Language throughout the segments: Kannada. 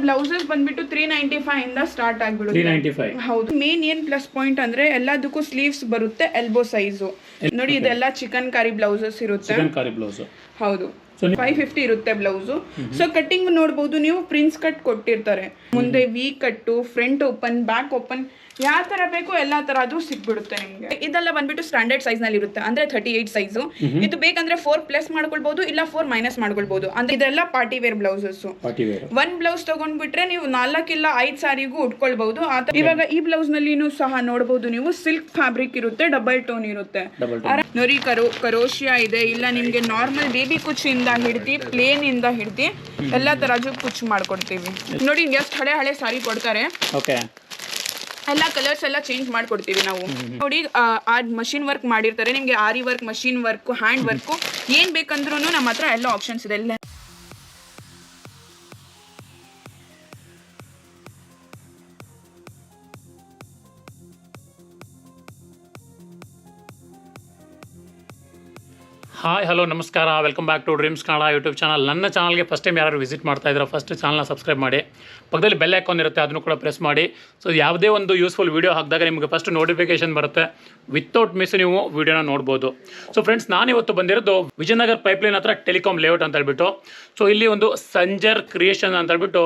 ಬ್ಲೌಸಸ್ ಬಂದ್ಬಿಟ್ಟು 395 ಇಂದ ಸ್ಟಾರ್ಟ್ ಆಗ್ಬಿಡುತ್ತೆ. 395. ಹೌದು. ಮೇನ್ ಏನ್ ಪ್ಲಸ್ ಪಾಯಿಂಟ್ ಅಂದ್ರೆ ಎಲ್ಲದಕ್ಕೂ ಸ್ಲೀವ್ಸ್ ಬರುತ್ತೆ, ಎಲ್ಬೋ ಸೈಜು. ನೋಡಿ ಇದೆಲ್ಲ ಚಿಕನ್ ಕಾರಿ ಬ್ಲೌಸಸ್ ಇರುತ್ತೆ. ಚಿಕನ್ ಕಾರಿ ಬ್ಲೌಸ್. ಹೌದು. 550 ಇರುತ್ತೆ ಬ್ಲೌಸು. ಸೊ ಕಟ್ಟಿಂಗ್ ನೋಡಬಹುದು ನೀವು, ಪ್ರಿನ್ಸ್ ಕಟ್ ಕೊಟ್ಟಿರ್ತಾರೆ. ಮುಂದೆ ವಿ ಕಟ್ಟು, ಫ್ರಂಟ್ ಓಪನ್, ಬ್ಯಾಕ್ ಓಪನ್, ಯಾವ ತರ ಬೇಕು ಎಲ್ಲಾ ತರ ಅದು ಸಿಕ್ಬಿಡುತ್ತೆ ನಿಮ್ಗೆ. ಇದೆಲ್ಲ ಬಂದ್ಬಿಟ್ಟು ಸ್ಟ್ಯಾಂಡರ್ಡ್ ಸೈಜ್ ನಲ್ಲಿ ಇರುತ್ತೆ, ಅಂದ್ರೆ 38 ಸೈಜು. ಇದು ಬೇಕಂದ್ರೆ 4 ಪ್ಲಸ್ ಮಾಡ್ಕೊಳ್ಬಹುದು, ಇಲ್ಲ 4 ಮೈನಸ್ ಮಾಡ್ಕೊಳ್ಬಹುದು. ಅಂದ್ರೆ ಇದೆಲ್ಲ ಪಾರ್ಟಿ ವೇರ್ ಬ್ಲೌಸಸ್. ಒಂದ್ ಬ್ಲೌಸ್ ತಗೊಂಡ್ಬಿಟ್ರೆ ನೀವು 4 ಇಲ್ಲ 5 ಸಾರಿಗೂ ಉಟ್ಕೊಳ್ಬಹುದು. ಇವಾಗ ಈ ಬ್ಲೌಸ್ ನಲ್ಲಿ ಸಹ ನೋಡಬಹುದು ನೀವು, ಸಿಲ್ಕ್ ಫ್ಯಾಬ್ರಿಕ್ ಇರುತ್ತೆ, ಡಬಲ್ ಟೋನ್ ಇರುತ್ತೆ. ನೋಡಿ ಕರೋಶಿಯಾ ಇದೆ, ಇಲ್ಲ ನಿಮ್ಗೆ ನಾರ್ಮಲ್ ಬೇಬಿ ಕುಚ್ ಇಂದ ಹಿಡ್ದಿ, ಪ್ಲೇನ್ ಇಂದ ಹಿಡ್ದಿ ಎಲ್ಲಾ ತರದ್ದು ಕುಚ್ ಮಾಡ್ಕೊಡ್ತೀವಿ. ನೋಡಿ ಎಷ್ಟು ಹಳೆ ಸಾರಿ ಕೊಡ್ತಾರೆ, ಎಲ್ಲ ಕಲರ್ಸ್ ಎಲ್ಲ ಚೇಂಜ್ ಮಾಡ್ಕೊಡ್ತೀವಿ ನಾವು. ನೋಡಿ ಆ ಮಷಿನ್ ವರ್ಕ್ ಮಾಡಿರ್ತಾರೆ ನಿಮ್ಗೆ, aari work, machine work, hand work, ಏನ್ ಬೇಕಂದ್ರೂ ನಮ್ಮ ಹತ್ರ ಎಲ್ಲ ಆಪ್ಷನ್ಸ್ ಇದೆ. ಹಾಯ್ ಹಲೋ ನಮಸ್ಕಾರ, welcome back to dreams Kannada YouTube channel. ನನ್ನ ಚಾನಲ್ಗೆ ಫಸ್ಟ್ ಟೈಮ್ ಯಾರು ವಿಸಿಟ್ ಮಾಡ್ತಾ ಇದ್ದಾರೆ, ಫಸ್ಟ್ ಚಾನಲ್ನ ಸಬ್ಸ್ಕ್ರೈಬ್ ಮಾಡಿ, ಪಕ್ಕದಲ್ಲಿ ಬೆಲ್ ಐಕಾನ್ ಇರುತ್ತೆ ಅದನ್ನು ಕೂಡ ಪ್ರೆಸ್ ಮಾಡಿ. ಸೊ ಯಾವುದೇ ಒಂದು ಯೂಸ್ಫುಲ್ ವೀಡಿಯೋ ಹಾಕಿದಾಗ ನಿಮಗೆ ಫಸ್ಟ್ ನೋಟಿಫಿಕೇಶನ್ ಬರುತ್ತೆ, ವಿತೌಟ್ ಮಿಸ್ ನೀವು ವೀಡಿಯೋನ ನೋಡ್ಬೋದು. ಸೊ ಫ್ರೆಂಡ್ಸ್, ನಾನಿವತ್ತು ಬಂದಿರೋದು ವಿಜಯನಗರ ಪೈಪ್ಲೈನ್ ಹತ್ರ ಟೆಲಿಕಾಮ್ ಲೇಔಟ್ ಅಂತ ಹೇಳ್ಬಿಟ್ಟು. ಸೊ ಇಲ್ಲಿ ಒಂದು ಸಂಜರ್ ಕ್ರಿಯೇಷನ್ ಅಂತ ಹೇಳ್ಬಿಟ್ಟು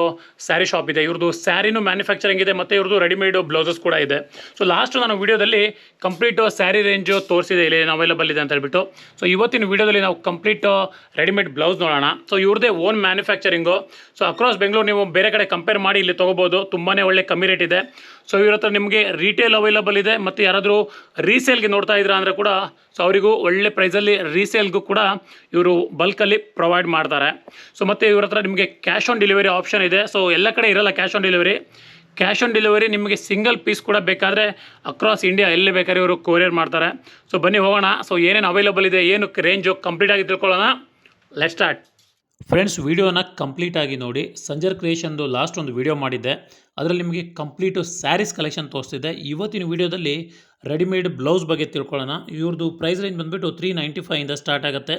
ಸ್ಯಾರಿ ಶಾಪ್ ಇದೆ. ಇವ್ರದ್ದು ಸ್ಯಾರಿನೂ ಮ್ಯಾನುಫ್ಯಾಕ್ಚರಿಂಗ್ ಇದೆ, ಮತ್ತು ಇವ್ರದ್ದು ರೆಡಿಮೇಡ್ ಬ್ಲೌಸಸ್ ಕೂಡ ಇದೆ. ಸೊ ಲಾಸ್ಟ್ ನಾನು ವೀಡಿಯೋದಲ್ಲಿ ಕಂಪ್ಲೀಟ್ ಸ್ಯಾರಿ ರೇಂಜು ತೋರಿಸಿದೆ, ಇಲ್ಲಿ ಅವೈಲೇಬಲ್ ಇದೆ ಅಂತ ಹೇಳ್ಬಿಟ್ಟು. ಸೊ ಇವತ್ತಿನ ವೀಡಿಯೋದಲ್ಲಿ ನಾವು ಕಂಪ್ಲೀಟ್ ರೆಡಿಮೇಡ್ ಬ್ಲೌಸ್ ನೋಡೋಣ. ಸೊ ಇವ್ರದೇ own manufacturing. So across Bengaluru ನೀವು ಬೇರೆ ಕಡೆ ಕಂಪೇರ್ ಮಾಡಿ ಇಲ್ಲಿ ತೊಗೋಬೋದು, ತುಂಬಾ ಒಳ್ಳೆ ಕಮ್ಮಿ ರೇಟ್ ಇದೆ. ಸೊ ಇವ್ರ ಹತ್ರ ನಿಮಗೆ ರೀಟೇಲ್ ಅವೈಲೇಬಲ್ ಇದೆ, ಮತ್ತು ಯಾರಾದರೂ ರೀಸೇಲ್ಗೆ ನೋಡ್ತಾ ಇದ್ದೀರಾ ಅಂದರೆ ಕೂಡ ಸೊ ಅವರಿಗೂ ಒಳ್ಳೆ ಪ್ರೈಸಲ್ಲಿ ರೀಸೇಲ್ಗೂ ಕೂಡ ಇವರು ಬಲ್ಕಲ್ಲಿ ಪ್ರೊವೈಡ್ ಮಾಡ್ತಾರೆ. ಸೊ ಮತ್ತು ಇವ್ರ ಹತ್ರ ನಿಮಗೆ ಕ್ಯಾಶ್ ಆನ್ ಡೆಲಿವರಿ ಆಪ್ಷನ್ ಇದೆ. ಸೊ ಎಲ್ಲ ಕಡೆ ಇರಲ್ಲ cash on delivery. Cash on delivery ನಿಮಗೆ ಸಿಂಗಲ್ ಪೀಸ್ ಕೂಡ ಬೇಕಾದರೆ ಅಕ್ರಾಸ್ ಇಂಡಿಯಾ ಎಲ್ಲಿ ಬೇಕಾದ್ರೆ ಇವರು ಕೊರಿಯರ್ ಮಾಡ್ತಾರೆ. ಸೊ ಬನ್ನಿ ಹೋಗೋಣ. ಸೊ ಏನೇನು ಅವೈಲೇಬಲ್ ಇದೆ, ಏನು ರೇಂಜು ಕಂಪ್ಲೀಟಾಗಿ ತಿಳ್ಕೊಳ್ಳೋಣ. Let's start. ಫ್ರೆಂಡ್ಸ್, ವೀಡಿಯೋನ ಕಂಪ್ಲೀಟಾಗಿ ನೋಡಿ. ಸಂಜರ್ ಕ್ರಿಯೇಷನ್ದು ಲಾಸ್ಟ್ ಒಂದು ವೀಡಿಯೋ ಮಾಡಿದ್ದೆ, ಅದರಲ್ಲಿ ನಿಮಗೆ ಕಂಪ್ಲೀಟು ಸ್ಯಾರೀಸ್ ಕಲೆಕ್ಷನ್ ತೋರಿಸ್ತಿದ್ದೆ. ಇವತ್ತಿನ ವೀಡಿಯೋದಲ್ಲಿ ರೆಡಿಮೇಡ್ ಬ್ಲೌಸ್ ಬಗ್ಗೆ ತಿಳ್ಕೊಳ್ಳೋಣ. ಇವ್ರದ್ದು ಪ್ರೈಸ್ ರೇಂಜ್ ಬಂದುಬಿಟ್ಟು 395 ಇಂದ ಸ್ಟಾರ್ಟ್ ಆಗುತ್ತೆ.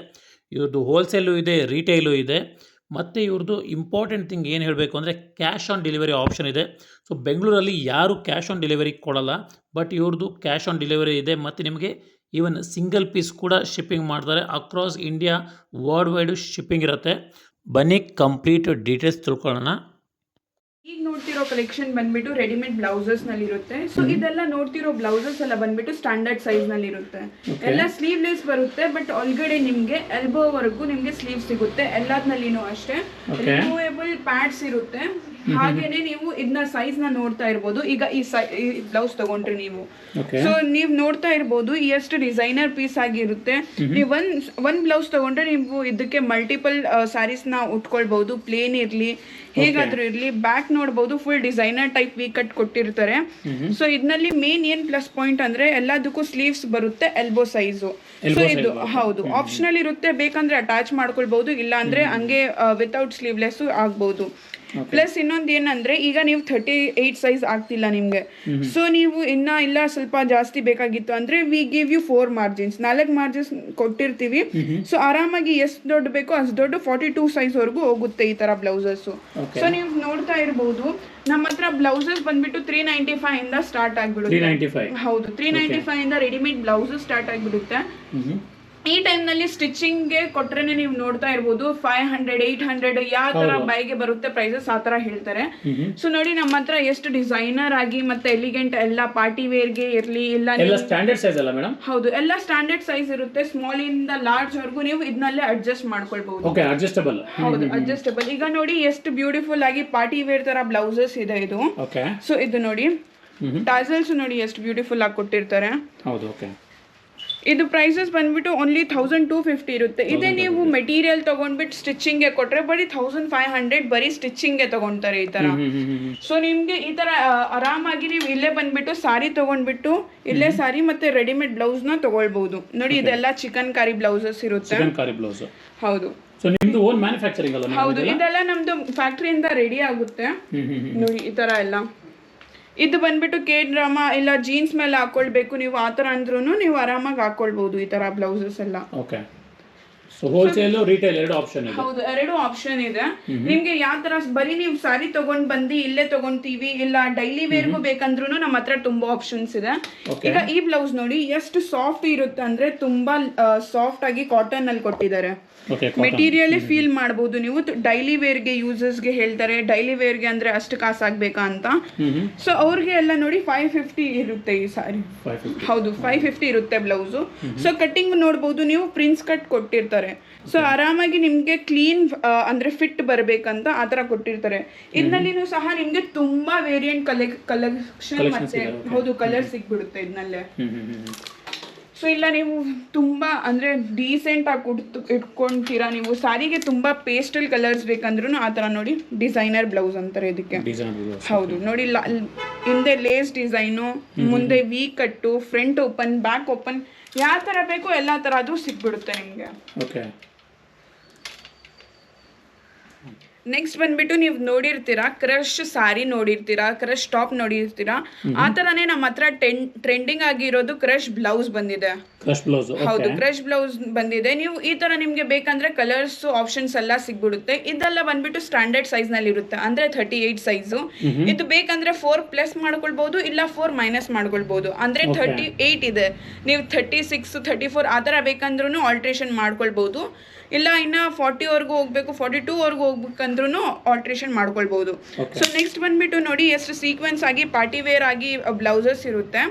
ಇವ್ರದ್ದು ಹೋಲ್ಸೇಲು ಇದೆ, ರೀಟೇಲು ಇದೆ, ಮತ್ತು ಇವ್ರದ್ದು ಇಂಪಾರ್ಟೆಂಟ್ ಥಿಂಗ್ ಏನು ಹೇಳಬೇಕು ಅಂದರೆ ಕ್ಯಾಶ್ ಆನ್ ಡೆಲಿವರಿ ಆಪ್ಷನ್ ಇದೆ. ಸೊ ಬೆಂಗಳೂರಲ್ಲಿ ಯಾರು ಕ್ಯಾಶ್ ಆನ್ ಡೆಲಿವರಿ ಕೊಡಲ್ಲ, ಬಟ್ ಇವ್ರದ್ದು ಕ್ಯಾಶ್ ಆನ್ ಡೆಲಿವರಿ ಇದೆ, ಮತ್ತು ನಿಮಗೆ ಈವನ್ ಸಿಂಗಲ್ ಪೀಸ್ ಕೂಡ ಶಿಪ್ಪಿಂಗ್ ಮಾಡ್ತಾರೆ. Across India world wide shipping ಇರುತ್ತೆ. ಬನ್ನಿ ಕಂಪ್ಲೀಟ್ ಡೀಟೇಲ್ಸ್ ತಿಳ್ಕೊಳ್ಳೋಣ. ಈಗ ನೋಡ್ತಿರೋ ಕಲೆಕ್ಷನ್ ಬಂದ್ಬಿಟ್ಟು ರೆಡಿಮೇಡ್ ಬ್ಲೌಸಸ್ ನಲ್ಲಿ ಇರುತ್ತೆ. ಸೊ ಇದೆಲ್ಲ ನೋಡ್ತಿರೋ ಬ್ಲೌಸಸ್ ಎಲ್ಲ ಬಂದ್ಬಿಟ್ಟು ಸ್ಟ್ಯಾಂಡರ್ಡ್ ಸೈಜ್ ನಲ್ಲಿ ಇರುತ್ತೆ. ಎಲ್ಲ ಸ್ಲೀವ್ಲೆಸ್ ಬರುತ್ತೆ, ಬಟ್ ಒಳಗಡೆ ನಿಮ್ಗೆ ಎಲ್ಬೋ ವರೆಗೂ ನಿಮ್ಗೆ ಸ್ಲೀವ್ ಸಿಗುತ್ತೆ. ಎಲ್ಲದ್ನಲ್ಲಿನೂ ಅಷ್ಟೇ ರಿಮೂವೇಬಲ್ ಪ್ಯಾಡ್ಸ್ ಇರುತ್ತೆ. ಹಾಗೇನೆ ನೀವು ಇದನ್ನ ಸೈಜ್ ನ ನೋಡ್ತಾ ಇರ್ಬೋದು. ಈಗ ಈ ಬ್ಲೌಸ್ ತಗೊಂಡ್ರಿ ನೀವು, ಸೊ ನೀವ್ ನೋಡ್ತಾ ಇರ್ಬೋದು ಎಷ್ಟು ಡಿಸೈನರ್ ಪೀಸ್ ಆಗಿರುತ್ತೆ. ನೀವು ಒಂದ್ ಬ್ಲೌಸ್ ತಗೊಂಡ್ರೆ ನೀವು ಇದಕ್ಕೆ ಮಲ್ಟಿಪಲ್ ಸ್ಯಾರೀಸ್ ನ ಉಟ್ಕೊಳ್ಬಹುದು, ಪ್ಲೇನ್ ಇರ್ಲಿ ಹೇಗಾದ್ರೂ ಇರ್ಲಿ. ಬ್ಯಾಕ್ ನೋಡಬಹುದು, full designer type V cut ಕೊಟ್ಟಿರ್ತಾರೆ. ಸೊ ಇದರಲ್ಲಿ ಮೇನ್ ಏನ್ ಪ್ಲಸ್ ಪಾಯಿಂಟ್ ಅಂದ್ರೆ ಎಲ್ಲದಕ್ಕೂ ಸ್ಲೀವ್ಸ್ ಬರುತ್ತೆ, ಎಲ್ಬೋ ಸೈಜು. ಸೊ ಇದು ಹೌದು ಆಪ್ಷನಲ್ ಇರುತ್ತೆ, ಬೇಕಂದ್ರೆ ಅಟ್ಯಾಚ್ ಮಾಡ್ಕೊಳ್ಬಹುದು, ಇಲ್ಲ ಅಂದ್ರೆ ಹಂಗೆ ವಿತೌಟ್ ಸ್ಲೀವ್ಲೆಸ್ ಆಗ್ಬಹುದು. ಪ್ಲಸ್ ಇನ್ನೊಂದು ಏನಂದ್ರೆ ಈಗ ನೀವು 38 ಸೈಜ್ ಆಗ್ತಿಲ್ಲ ನಿಮ್ಗೆ, ಸೊ ನೀವು ಇಲ್ಲ ಸ್ವಲ್ಪ ಜಾಸ್ತಿ ಬೇಕಾಗಿತ್ತು ಅಂದ್ರೆ we give you 4 margins, 4 margins ಕೊಟ್ಟಿರ್ತೀವಿ. ಸೊ ಆರಾಮಾಗಿ ಎಷ್ಟು ದೊಡ್ಡ ಬೇಕೋ ಅಷ್ಟು ದೊಡ್ಡ 42 ಸೈಜ್ ವರೆಗೂ ಹೋಗುತ್ತೆ ಈ ತರ ಬ್ಲೌಸಸ್. ಸೊ ನೀವು ನೋಡ್ತಾ ಇರಬಹುದು ನಮ್ಮ ಹತ್ರ ಬ್ಲೌಸಸ್ ಬಂದ್ಬಿಟ್ಟು 395 ಇಂದ ಸ್ಟಾರ್ಟ್ ಆಗ್ಬಿಡುತ್ತೆ. ಹೌದು, 395 ಇಂದ ರೆಡಿಮೇಡ್ ಬ್ಲೌಸಸ್ ಸ್ಟಾರ್ಟ್ ಆಗ್ಬಿಡುತ್ತೆ. ಈ ಟೈಮ್ ನಲ್ಲಿ ಸ್ಟಿಚಿಂಗ್ ಗೆ ಕೊಟ್ರೇನೆ ನೀವು ನೋಡ್ತಾ ಇರ್ಬೋದು 500 800 ಯಾವ ತರ ಬೈಗೆ ಬರುತ್ತೆ ಪ್ರೈಸಸ್ ಆ ತರ ಹೇಳ್ತಾರೆ. ಸೊ ನೋಡಿ ನಮ್ಮ ಹತ್ರ ಎಷ್ಟು ಡಿಸೈನರ್ ಆಗಿ ಮತ್ತೆ ಎಲಿಗೆಂಟ್ ಎಲ್ಲ ಪಾರ್ಟಿ ವೇರ್ ಗೆ ಇರ್ಲಿ, ಇಲ್ಲ ಸ್ಟ್ಯಾಂಡರ್ಡ್ ಸೈಜ್ ಅಲ್ಲ ಮೇಡಮ್? ಹೌದು, ಎಲ್ಲ ಸ್ಟ್ಯಾಂಡರ್ಡ್ ಸೈಜ್ ಇರುತ್ತೆ. ಸ್ಮಾಲ್ ಇಂದ ಲಾರ್ಜ್ ವರೆಗೂ ನೀವು ಇದನ್ನಲ್ಲೇ ಅಡ್ಜಸ್ಟ್ ಮಾಡ್ಕೊಳ್ಬಹುದು. ಹೌದು, ಅಡ್ಜಸ್ಟಬಲ್. ಈಗ ನೋಡಿ ಎಷ್ಟು ಬ್ಯೂಟಿಫುಲ್ ಆಗಿ ಪಾರ್ಟಿ ವೇರ್ ತರ ಬ್ಲೌಸಸ್ ಇದೆ ಇದು. ಸೊ ಇದು ನೋಡಿ ಟಾಸಲ್ಸ್ ನೋಡಿ ಎಷ್ಟು ಬ್ಯೂಟಿಫುಲ್ ಆಗಿ ಕೊಟ್ಟಿರ್ತಾರೆ. ಇದು ಪ್ರೈಸಸ್ ಬಂದ್ಬಿಟ್ಟು ಓನ್ಲಿ 1250 ಇರುತ್ತೆ. ಇದೇ ನೀವು ಮೆಟೀರಿಯಲ್ ತಗೊಂಡ್ಬಿಟ್ಟು ಸ್ಟಿಚಿಂಗ್ ಗೆ ಕೊಟ್ರೆ ಬರೀ 1500 ಬರೀ ಸ್ಟಿಚಿಂಗ್ ಗೆ ತಗೊಂತಾರೆ ಈ ತರ. ಸೊ ನಿಮ್ಗೆ ಈ ತರ ಆರಾಮಾಗಿ ನೀವು ಇಲ್ಲೇ ಬಂದ್ಬಿಟ್ಟು ಸಾರಿ ತಗೊಂಡ್ಬಿಟ್ಟು ಇಲ್ಲೇ ಸಾರಿ ಮತ್ತೆ ರೆಡಿಮೇಡ್ ಬ್ಲೌಸ್ ನ ತಗೊಳ್ಬಹುದು. ನೋಡಿ ಇದೆಲ್ಲ ಚಿಕನ್ ಕಾರಿ ಬ್ಲೌಸಸ್ ಇರುತ್ತೆ. ಹೌದು, ಹೌದು, ಇದೆಲ್ಲ ನಮ್ದು ಫ್ಯಾಕ್ಟರಿಯಿಂದ ರೆಡಿ ಆಗುತ್ತೆ. ನೋಡಿ ಈ ತರ ಎಲ್ಲ. ಇದು ಬಂದ್ಬಿಟ್ಟು ಕೆ ಡ್ರಾಮಾ ಇಲ್ಲ ಜೀನ್ಸ್ ಮೇಲೆ ಹಾಕೊಳ್ಬೇಕು ನೀವು ಆ ತರ ಅಂದ್ರೂ ನೀವು ಆರಾಮಾಗಿ ಹಾಕೊಳ್ಬಹುದು ಈ ತರ ಬ್ಲೌಸಸ್ ಎಲ್ಲ. ಸೊ ಹೋಲ್ಸೇಲ್ ರಿಟೇಲ್ ಎರಡು ಆಪ್ಷನ್ ಇದೆ. ಹೌದು, ಎರಡು ಆಪ್ಷನ್ ಇದೆ ನಿಮ್ಗೆ. ಯಾವ ತರ ಬರೀ ನೀವು ಸಾರಿ ತಗೊಂಡ್ ಬಂದು ಇಲ್ಲೇ ತಗೊಂತೀವಿ, ಇಲ್ಲ ಡೈಲಿ ವೇರ್ಗೂ ಬೇಕಂದ್ರೂ ನಮ್ಮ ಹತ್ರ ತುಂಬಾ ಆಪ್ಷನ್ಸ್ ಇದೆ. ಈಗ ಈ ಬ್ಲೌಸ್ ನೋಡಿ ಎಷ್ಟು ಸಾಫ್ಟ್ ಇರುತ್ತೆ ಅಂದ್ರೆ ತುಂಬಾ ಸಾಫ್ಟ್ ಆಗಿ ಕಾಟನ್ ಅಲ್ಲಿ ಕೊಟ್ಟಿದ್ದಾರೆ. ಮೆಟೀರಿಯಲ್ ಫೀಲ್ ಮಾಡಬಹುದು ನೀವು. ಡೈಲಿ ವೇರ್ಗೆ ಯೂಸರ್ಸ್ಗೆ ಹೇಳ್ತಾರೆ, ಡೈಲಿ ವೇರ್ಗೆ ಅಂದ್ರೆ ಅಷ್ಟು ಕಾಸು ಆಗ್ಬೇಕಾ ಅಂತ. ಸೊ ಅವ್ರಿಗೆ ಎಲ್ಲ ನೋಡಿ 550 ಇರುತ್ತೆ ಈ ಸಾರಿ. ಹೌದು, 550 ಇರುತ್ತೆ ಬ್ಲೌಸು. ಸೊ ಕಟ್ಟಿಂಗ್ ನೋಡ್ಬೋದು ನೀವು, ಪ್ರಿನ್ಸ್ ಕಟ್ ಕೊಟ್ಟಿರ್ತಾರೆ. ಸೊ ಆರಾಮಾಗಿ ನಿಮ್ಗೆ ಕ್ಲೀನ್ ಅಂದ್ರೆ ಫಿಟ್ ಬರ್ಬೇಕಂತ ಆತರ ಕೊಟ್ಟಿರ್ತಾರೆ. ಇದನ್ನಲ್ಲಿನೂ ಸಹ ನಿಮ್ಗೆ ತುಂಬಾ ವೇರಿಯಂಟ್ ಕಲೆಕ್ಷನ್ ಮತ್ತೆ ಹೌದು ಕಲರ್ ಸಿಗ್ಬಿಡುತ್ತೆ ಇದನ್ನಲ್ಲೇ. ಸೊ ಇಲ್ಲ ನೀವು ತುಂಬ ಅಂದರೆ ಡೀಸೆಂಟಾಗಿ ಇಟ್ಕೊಳ್ತೀರಾ ನೀವು, ಸಾರಿಗೆ ತುಂಬ ಪೇಸ್ಟಲ್ ಕಲರ್ಸ್ ಬೇಕಂದ್ರೂ ಆ ಥರ ನೋಡಿ ಡಿಸೈನರ್ ಬ್ಲೌಸ್ ಅಂತಾರೆ ಇದಕ್ಕೆ. ಹೌದು ನೋಡಿ, ಹಿಂದೆ ಲೇಸ್ ಡಿಸೈನು, ಮುಂದೆ ವಿ ಕಟ್ಟು, ಫ್ರಂಟ್ ಓಪನ್, ಬ್ಯಾಕ್ ಓಪನ್, ಯಾವ ಥರ ಬೇಕೋ ಎಲ್ಲ ಥರ ಅದು ಸಿಕ್ಬಿಡುತ್ತೆ ನಿಮಗೆ. ನೆಕ್ಸ್ಟ್ ಬಂದ್ಬಿಟ್ಟು ನೀವು ನೋಡಿರ್ತೀರಾ ಕ್ರಶ್ ಸಾರಿ ನೋಡಿರ್ತೀರಾ, ಕ್ರಶ್ ಟಾಪ್ ನೋಡಿರ್ತೀರಾ. ಆ ಥರನೇ ನಮ್ಮ ಹತ್ರ ಟ್ರೆಂಡಿಂಗ್ ಆಗಿರೋದು ಕ್ರಶ್ ಬ್ಲೌಸ್ ಬಂದಿದೆ. ಹೌದು, ಕ್ರಶ್ ಬ್ಲೌಸ್ ಬಂದಿದೆ. ನೀವು ಈ ತರ ನಿಮ್ಗೆ ಬೇಕಂದ್ರೆ ಕಲರ್ಸ್ ಆಪ್ಷನ್ಸ್ ಎಲ್ಲ ಸಿಗ್ಬಿಡುತ್ತೆ. ಇದೆಲ್ಲ ಬಂದ್ಬಿಟ್ಟು ಸ್ಟ್ಯಾಂಡರ್ಡ್ ಸೈಜ್ ನಲ್ಲಿ ಇರುತ್ತೆ, ಅಂದ್ರೆ 38 ಸೈಜು. ಇದು ಬೇಕಂದ್ರೆ 4+ ಮಾಡ್ಕೊಳ್ಬಹುದು, ಇಲ್ಲ 4- ಮಾಡ್ಕೊಳ್ಬಹುದು. ಅಂದ್ರೆ 38 ಇದೆ, ನೀವು 36, 34 ಆ ತರ ಬೇಕಂದ್ರೂ ಆಲ್ಟ್ರೇಷನ್ ಮಾಡ್ಕೊಳ್ಬಹುದು. ಇಲ್ಲ ಇನ್ನ 40 ಹೋಗ್ಬೇಕು, 42 ಹೋಗ್ಬೇಕಂದ್ರೂ ಆಲ್ಟ್ರೇಷನ್ ಮಾಡ್ಕೊಳ್ಬಹುದು. ಸೊ ನೆಕ್ಸ್ಟ್ ಬಂದ್ಬಿಟ್ಟು ನೋಡಿ ಎಷ್ಟು ಸೀಕ್ವೆನ್ಸ್ ಆಗಿ ಪಾರ್ಟಿ ವೇರ್ ಆಗಿ ಬ್ಲೌಸಸ್ ಇರುತ್ತೆ.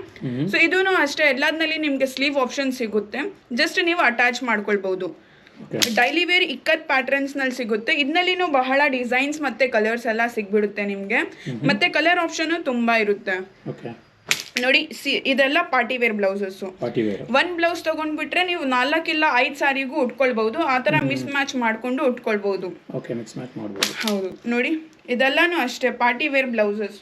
ಸೊ ಇದೂನು ಅಷ್ಟೇ, ಎಲ್ಲದ್ರಲ್ಲಿ ನಿಮ್ಗೆ ಸ್ಲೀವ್ ಆಪ್ಷನ್ ಸಿಗುತ್ತೆ, ಜಸ್ಟ್ ನೀವು ಅಟ್ಯಾಚ್ ಮಾಡ್ಕೊಳ್ಬಹುದು. ಡೈಲಿ ವೇರ್ ಇಕ್ಕತ್ ಪ್ಯಾಟರ್ನ್ಸ್ ನಲ್ಲಿ ಸಿಗುತ್ತೆ. ಇದನ್ನಲ್ಲಿನೂ ಬಹಳ ಡಿಸೈನ್ಸ್ ಮತ್ತೆ ಕಲರ್ಸ್ ಎಲ್ಲ ಸಿಗ್ಬಿಡುತ್ತೆ ನಿಮ್ಗೆ. ಮತ್ತೆ ಕಲರ್ ಆಪ್ಷನ್ ತುಂಬಾ ಇರುತ್ತೆ ನೋಡಿ. ಇದೆಲ್ಲ ಪಾರ್ಟಿ ವೇರ್ ಬ್ಲೌಸಸ್. ಒಂದ್ ಬ್ಲೌಸ್ ತಗೊಂಡ್ಬಿಟ್ರೆ ನೀವು 4 ಇಲ್ಲ 5 ಸಾರಿಗೂ ಉಟ್ಕೊಳ್ಬಹುದು. ಆತರ ಮಿಸ್ ಮ್ಯಾಚ್ ಮಾಡ್ಕೊಂಡು ಉಟ್ಕೊಳ್ಬಹುದು. ಹೌದು ನೋಡಿ, ಇದೆಲ್ಲಾನು ಅಷ್ಟೇ ಪಾರ್ಟಿ ವೇರ್ ಬ್ಲೌಸಸ್.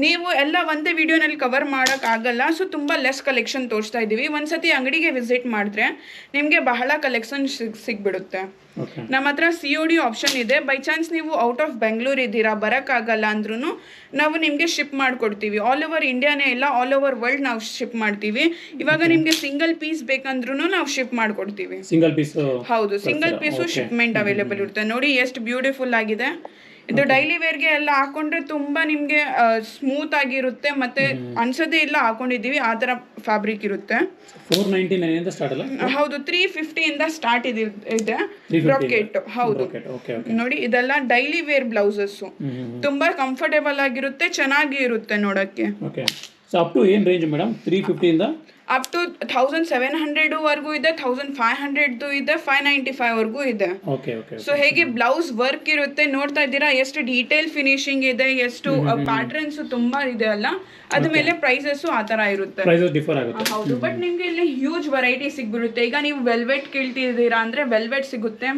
ನೀವು ಎಲ್ಲ ಒಂದೇ ವಿಡಿಯೋನಲ್ಲಿ ಕವರ್ ಮಾಡಕ್ ಆಗಲ್ಲ. ಸೊ ತುಂಬಾ ಲೆಸ್ ಕಲೆಕ್ಷನ್ ತೋರಿಸ್ತಾ ಇದೀವಿ. ಒಂದ್ಸತಿ ಅಂಗಡಿಗೆ ವಿಸಿಟ್ ಮಾಡಿದ್ರೆ ನಿಮ್ಗೆ ಬಹಳ ಕಲೆಕ್ಷನ್ ಸಿಗ್ಬಿಡುತ್ತೆ. ನಮ್ಮ ಹತ್ರ COD ಆಪ್ಷನ್ ಇದೆ. ಬೈ ಚಾನ್ಸ್ ನೀವು ಔಟ್ ಆಫ್ ಬೆಂಗಳೂರು ಇದ್ದೀರಾ, ಬರೋಕ್ಕಾಗಲ್ಲ ಅಂದ್ರೂ ನಾವು ನಿಮಗೆ ಶಿಪ್ ಮಾಡ್ಕೊಡ್ತೀವಿ. ಆಲ್ ಓವರ್ ಇಂಡಿಯಾನೇ ಇಲ್ಲ, ಆಲ್ ಓವರ್ ವರ್ಲ್ಡ್ ನಾವು ಶಿಪ್ ಮಾಡ್ತೀವಿ. ಇವಾಗ ನಿಮ್ಗೆ ಸಿಂಗಲ್ ಪೀಸ್ ಬೇಕಂದ್ರೂ ನಾವು ಶಿಪ್ ಮಾಡ್ಕೊಡ್ತೀವಿ. ಹೌದು, ಸಿಂಗಲ್ ಪೀಸು ಶಿಪ್ಮೆಂಟ್ ಅವೈಲೇಬಲ್ ಇರುತ್ತೆ. ನೋಡಿ ಎಷ್ಟು ಬ್ಯೂಟಿಫುಲ್ ಆಗಿದೆ ಇದು. ಡೈಲಿ ವೇರ್ಗೆ ಎಲ್ಲ ಹಾಕೊಂಡ್ರೆ ತುಂಬಾ ನಿಮ್ಗೆ ಸ್ಮೂತ್ ಆಗಿರುತ್ತೆ, ಮತ್ತೆ ಅನ್ಸದೇ ಇಲ್ಲ ಹಾಕೊಂಡಿದೀವಿ ಆ ತರ ಫ್ಯಾಬ್ರಿಕ್ ಇರುತ್ತೆ. 499 ಇಂದ ಸ್ಟಾರ್ಟ್ ಅಲ್ಲ? ಹೌದು, 350 ಇಂದ ಸ್ಟಾರ್ಟ್ ಇದೆ ರಾಕೆಟ್. ಹೌದು ನೋಡಿ, ಇದೆಲ್ಲ ಡೈಲಿ ವೇರ್ ಬ್ಲೌಸಸ್. ತುಂಬಾ ಕಂಫರ್ಟೇಬಲ್ ಆಗಿರುತ್ತೆ, ಚೆನ್ನಾಗಿ ಇರುತ್ತೆ ನೋಡಕ್ಕೆ. ಸೊ ಅಪ್ ಟು ಏನು ರೇಂಜ್ ಮೇಡಮ್? 350 ಇಂದ ಅಪ್ ಟು 1700 ವರೆಗೂ ಇದೆ, 1500 ಇದೆ, 595 ವರೆಗೂ ಇದೆ. ಸೊ ಹೇಗೆ ಬ್ಲೌಸ್ ವರ್ಕ್ ಇರುತ್ತೆ ನೋಡ್ತಾ ಇದ್ದೀರಾ, ಎಷ್ಟು ಡೀಟೇಲ್ ಫಿನಿಶಿಂಗ್ ಇದೆ, ಎಷ್ಟು ಪ್ಯಾಟರ್ನ್ಸ್ ತುಂಬಾ ಇದೆ ಅಲ್ಲ, ಅದ ಮೇಲೆ ಪ್ರೈಸಸ್ ಆ ತರ ಇರುತ್ತೆ. ಹೌದು, ಬಟ್ ನಿಮ್ಗೆ ಇಲ್ಲಿ ಹ್ಯೂಜ್ ವೆರೈಟಿ ಸಿಗ್ಬಿಡುತ್ತೆ. ಈಗ ನೀವು ವೆಲ್ವೆಟ್ ಕೇಳ್ತಿದ್ದೀರಾ ಅಂದ್ರೆ ವೆಲ್ವೆಟ್ ಸಿಗುತ್ತೆ.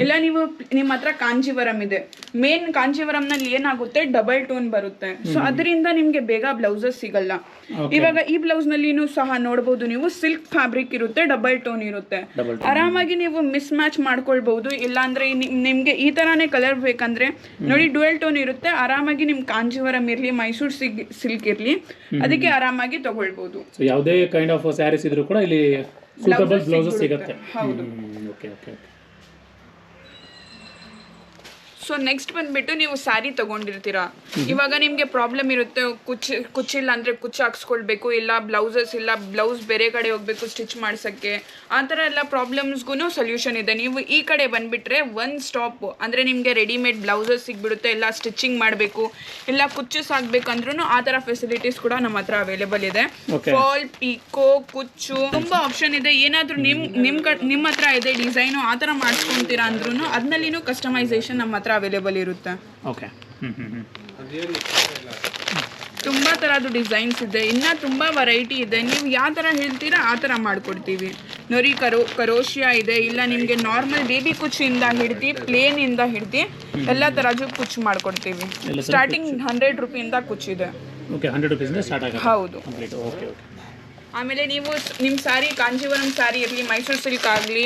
ಇಲ್ಲ ನೀವು ನಿಮ್ಮ ಹತ್ರ ಕಾಂಜೀವರಂ ಇದೆ, ಮೇನ್ ಕಾಂಜೀವರಂ ನಲ್ಲಿ ಏನಾಗುತ್ತೆ ಡಬಲ್ ಟೋನ್ ಬರುತ್ತೆ. ಸೊ ಅದರಿಂದ ನಿಮ್ಗೆ ಬೇಗ ಬ್ಲೌಸಸ್ ಸಿಗಲ್ಲ. ಇವಾಗ ಈ ಬ್ಲೌಸ್ ನಲ್ಲಿನೂ ಸಹ ನೋಡಬಹುದು ನೀವು, ಸಿಲ್ಕ್ ಫ್ಯಾಬ್ರಿಕ್ ಇರುತ್ತೆ, ಡಬಲ್ ಟೋನ್ ಇರುತ್ತೆ. ಆರಾಮಾಗಿ ನೀವು ಮಿಸ್ ಮ್ಯಾಚ್ ಮಾಡ್ಕೊಳ್ಬಹುದು. ಇಲ್ಲಾಂದ್ರೆ ನಿಮ್ಗೆ ಈ ತರಾನೇ ಕಲರ್ ಬೇಕಂದ್ರೆ ನೋಡಿ ಡ್ಯುಯಲ್ ಟೋನ್ ಇರುತ್ತೆ. ಆರಾಮಾಗಿ ನಿಮ್ ಕಾಂಜೀವರಂ ಇರ್ಲಿ, ಮೈಸೂರು ಸಿಲ್ಕ್ ಇರ್ಲಿ, ಅದಕ್ಕೆ ಆರಾಮಾಗಿ ತಗೊಳ್ಬಹುದು. ಯಾವುದೇ ಕೈಂಡ್ ಆಫ್ ಸ್ಯಾರೀಸ್ ಇದ್ರೂ ಕೂಡ ಇಲ್ಲಿ ಸೂಟಬಲ್ ಬ್ಲೌಸಸ್ ಸಿಗುತ್ತೆ. ಹೌದು. ಸೊ ನೆಕ್ಸ್ಟ್ ಬಂದ್ಬಿಟ್ಟು ನೀವು ಸ್ಯಾರಿ ತಗೊಂಡಿರ್ತೀರಾ, ಇವಾಗ ನಿಮ್ಗೆ ಪ್ರಾಬ್ಲಮ್ ಇರುತ್ತೆ, ಕುಚ್ಚಿಲ್ಲ ಅಂದ್ರೆ ಕುಚ್ಚು ಹಾಕ್ಸ್ಕೊಳ್ಬೇಕು, ಇಲ್ಲ ಬ್ಲೌಸಸ್ ಇಲ್ಲ ಬ್ಲೌಸ್ ಬೇರೆ ಕಡೆ ಹೋಗ್ಬೇಕು ಸ್ಟಿಚ್ ಮಾಡ್ಸಕ್ಕೆ, ಆ ಥರ ಎಲ್ಲ ಪ್ರಾಬ್ಲಮ್ಸ್ಗೂ ಸೊಲ್ಯೂಷನ್ ಇದೆ. ನೀವು ಈ ಕಡೆ ಬಂದ್ಬಿಟ್ರೆ ಒನ್ ಸ್ಟಾಪ್ ಅಂದ್ರೆ ನಿಮ್ಗೆ ರೆಡಿಮೇಡ್ ಬ್ಲೌಸಸ್ ಸಿಗ್ಬಿಡುತ್ತೆ. ಇಲ್ಲ ಸ್ಟಿಚಿಂಗ್ ಮಾಡಬೇಕು, ಇಲ್ಲ ಕುಚ್ಚಸ್ ಹಾಕ್ಬೇಕಂದ್ರೂ ಆ ಥರ ಫೆಸಿಲಿಟೀಸ್ ಕೂಡ ನಮ್ಮ ಹತ್ರ ಅವೈಲೇಬಲ್ ಇದೆ. ಫಾಲ್, ಪಿಕೋ, ಕುಚ್ಚು, ತುಂಬಾ ಆಪ್ಷನ್ ಇದೆ. ಏನಾದ್ರೂ ನಿಮ್ಮ ಹತ್ರ ಇದೆ ಡಿಸೈನು ಆ ಥರ ಮಾಡಿಸ್ಕೊಂತೀರಾ ಅಂದ್ರೂ ಅದನ್ನಲ್ಲಿನೂ ಕಸ್ಟಮೈಸೇಷನ್ ನಮ್ಮ ಹತ್ರ ಅವೈಲೇಬಲ್ ಇರುತ್ತೆ. ತುಂಬಾ ತರದ್ದು ಡಿಸೈನ್ಸ್ ಇದೆ, ಇನ್ನ ತುಂಬಾ ವೆರೈಟಿ ಇದೆ. ನೀವು ಯಾವ ತರ ಹೇಳ್ತೀರಾ ಆ ತರ ಮಾಡ್ಕೊಡ್ತೀವಿ. ನೋಡಿ ಕರೋಶಿಯಾ ಇದೆ, ಇಲ್ಲ ನಿಮ್ಗೆ ನಾರ್ಮಲ್ ಬೇಬಿ ಕುಚ್ಚಿಂದ ಹಿಡ್ದು ಪ್ಲೇನ್ ಇಂದ ಹಿಡ್ದು ಎಲ್ಲ ತರದ್ದು ಕುಚ್ಚು ಮಾಡ್ಕೊಡ್ತೀವಿ. ಸ್ಟಾರ್ಟಿಂಗ್ 100 ರೂಪಾಯಿಂದ ಕುಚ್ಚಿದೆ. ಓಕೆ, 100 ರೂಪೀಸ್ ಇಂದ ಸ್ಟಾರ್ಟ್ ಆಗುತ್ತೆ. ಹೌದು. ಆಮೇಲೆ ನೀವು ನಿಮ್ಮ ಸ್ಯಾರಿ ಕಾಂಜೀವರಂ ಸ್ಯಾರಿ ಇರಲಿ, ಮೈಸೂರು ಸಿಲ್ಕ್ ಆಗಲಿ,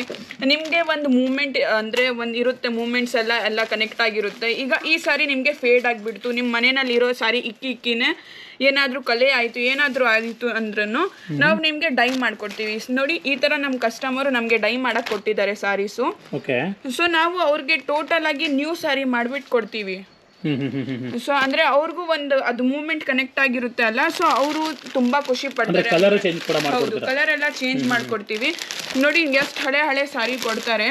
ನಿಮಗೆ ಒಂದು ಮೂಮೆಂಟ್ ಅಂದರೆ ಒಂದು ಇರುತ್ತೆ, ಮೂಮೆಂಟ್ಸ್ ಎಲ್ಲ ಕನೆಕ್ಟ್ ಆಗಿರುತ್ತೆ. ಈಗ ಈ ಸ್ಯಾರಿ ನಿಮಗೆ ಫೇಡ್ ಆಗಿಬಿಡ್ತು, ನಿಮ್ಮ ಮನೆಯಲ್ಲಿರೋ ಸ್ಯಾರಿ ಇಕ್ಕಿನೇ ಏನಾದರೂ ಕಲೆ ಆಯಿತು, ಏನಾದರೂ ಆಯಿತು ಅಂದ್ರೂ ನಾವು ನಿಮಗೆ ಡೈ ಮಾಡಿಕೊಡ್ತೀವಿ. ನೋಡಿ ಈ ಥರ ನಮ್ಮ ಕಸ್ಟಮರು ನಮಗೆ ಡೈ ಮಾಡಕ್ಕೆ ಕೊಟ್ಟಿದ್ದಾರೆ ಸ್ಯಾರೀಸು. ಓಕೆ. ಸೊ ನಾವು ಅವ್ರಿಗೆ ಟೋಟಲ್ ಆಗಿ ನ್ಯೂ ಸ್ಯಾರಿ ಮಾಡಿಬಿಟ್ಟು ಕೊಡ್ತೀವಿ. ಸೊ ಅಂದ್ರೆ ಅವ್ರಿಗೂ ಒಂದು ಅದು ಮೂವ್ಮೆಂಟ್ ಕನೆಕ್ಟ್ ಆಗಿರುತ್ತೆ ಅಲ್ಲ, ಸೊ ಅವರು ತುಂಬಾ ಖುಷಿ ಪಡ್ತಾರೆ. ಹೌದು, ಕಲರ್ ಎಲ್ಲ ಚೇಂಜ್ ಮಾಡ್ಕೊಡ್ತೀವಿ. ನೋಡಿ ಎಷ್ಟು ಹಳೆ ಸಾರಿ ಕೊಡ್ತಾರೆ,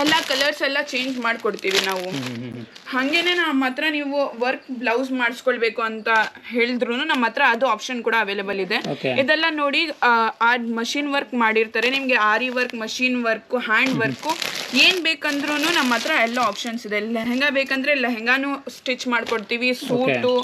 ಎಲ್ಲ ಕಲರ್ಸ್ ಎಲ್ಲ ಚೇಂಜ್ ಮಾಡ್ಕೊಡ್ತೀವಿ ನಾವು. ಹಾಗೇನೆ ನಮ್ಮ ಹತ್ರ ನೀವು ವರ್ಕ್ ಬ್ಲೌಸ್ ಮಾಡಿಸ್ಕೊಳ್ಬೇಕು ಅಂತ ಹೇಳಿದ್ರು ನಮ್ಮ ಹತ್ರ ಅದು ಆಪ್ಷನ್ ಕೂಡ ಅವೈಲೇಬಲ್ ಇದೆ. ಇದೆಲ್ಲ ನೋಡಿ ಆ ಮಷಿನ್ ವರ್ಕ್ ಮಾಡಿರ್ತಾರೆ, ನಿಮ್ಗೆ aari work, machine work, hand work ಏನ್ ಬೇಕಂದ್ರೂ ನಮ್ಮ ಹತ್ರ ಎಲ್ಲ ಆಪ್ಷನ್ಸ್ ಇದೆ. ಲೆಹಂಗಾ ಬೇಕಂದ್ರೆ ಲೆಹಂಗಾನು ಸ್ಟಿಚ್ ಮಾಡ್ಕೊಡ್ತೀವಿ, ಸೂಟು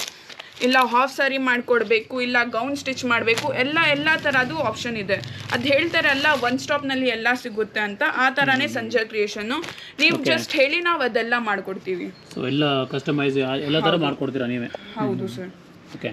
ಇಲ್ಲ ಹಾಫ್ ಸಾರಿ ಮಾಡ್ಕೊಡ್ಬೇಕು, ಇಲ್ಲ ಗೌನ್ ಸ್ಟಿಚ್ ಮಾಡಬೇಕು, ಎಲ್ಲ ಥರದ್ದು ಆಪ್ಷನ್ ಇದೆ. ಅದು ಹೇಳ್ತಾರೆ ಅಲ್ಲ ಒನ್ ಸ್ಟಾಪ್ನಲ್ಲಿ ಎಲ್ಲ ಸಿಗುತ್ತೆ ಅಂತ, ಆ ಥರನೇ ಸಂಜಯ್ ಕ್ರಿಯೇಷನ್ನು. ನೀವು ಜಸ್ಟ್ ಹೇಳಿ ನಾವು ಅದೆಲ್ಲ ಮಾಡ್ಕೊಡ್ತೀವಿ. ಸೊ ಎಲ್ಲ ಕಸ್ಟಮೈಸ್ ಎಲ್ಲ ಥರ ಮಾಡ್ಕೊಡ್ತೀರಾ ನೀವೇ? ಹೌದು ಸರ್. ಓಕೆ.